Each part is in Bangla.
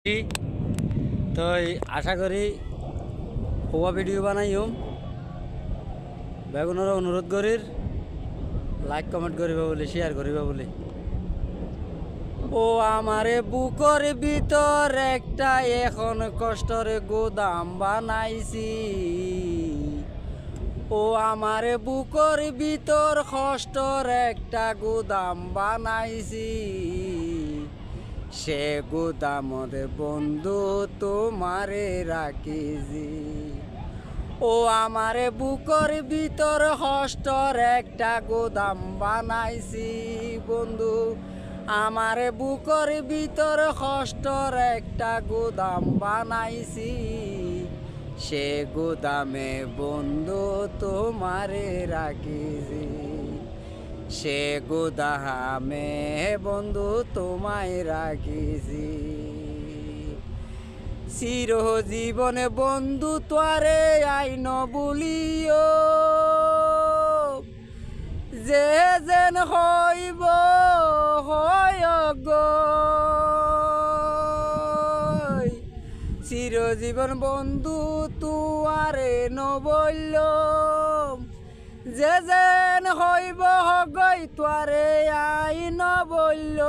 তো আশা করি হওয়া ভিডিও বানাইম বেগুনের অনুরোধ করির লাইক কমেন্ট করিবা বলে শেয়ার করিবা বলে ও আমারে বুকর ভিতর একটা এখন কষ্টরে গোদাম বানাইছি ও আমারে বুকর ভিতর কষ্টর একটা গোদাম বানাইছি সে গোদামর বন্ধু তোমারে রাখিছি ও আমারে বুকর ভিতর কষ্টর একটা গোদাম বানাইছি বন্ধু আমারে বুকর ভিতর কষ্টর একটা গোদাম বানাইছি সে গোদামে বন্ধু তোমারে রাখিছি সে গোদামে বন্ধু তোমায় রাখিছি চিরজীবনে বন্ধু তোরে আইন বলিও যে যেন হইব হয় গো চিরজীবন বন্ধু তুয়ারে নবইল যে যেন হইব হগই তোরে আইন বলল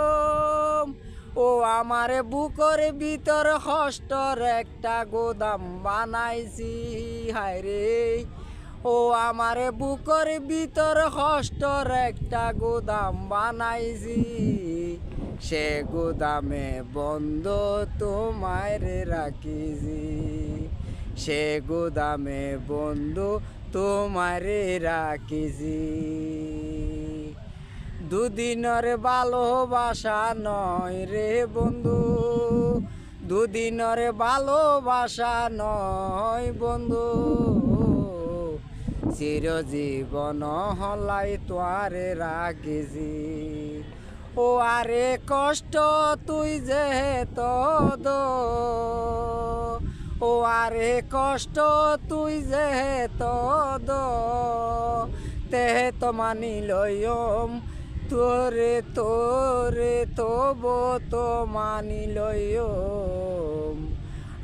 ও আমারে বুকর ভিতর কষ্টর একটা গোদাম বানাইছি হায়রে ও আমারে বুকর ভিতর কষ্টর একটা গোদাম বানাইছি সে গোদামে বন্ধ তোমায় রাখিছি সে গোদামে বন্ধু তোমারে রাখিছি দুদিনের ভালোবাসা নয় রে বন্ধু দুদিনের ভালোবাসা নয় বন্ধু চিরজীবন হলাই তোয়ারে রাখিছি ও আরে কষ্ট তুই যে তো ও আরে কষ্ট তুই যে তে তো মানি লয়ম তোরে তোরে তব তো মানি লয়ম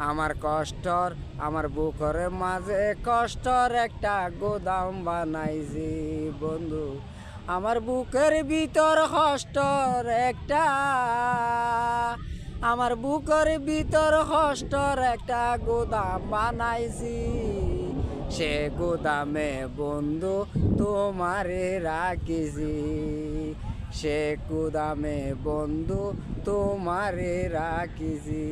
আমার কষ্টর আমার বুকের মাঝে কষ্টর একটা গোদাম বানাইছি বন্ধু আমার বুকের ভিতর কষ্টর একটা আমার বুকের ভিতর কষ্টর একটা গোদাম বানাইছি সে গোদামে বন্ধু তোমারে রাখিছি সে গোদামে বন্ধু তোমারে রাখিছি।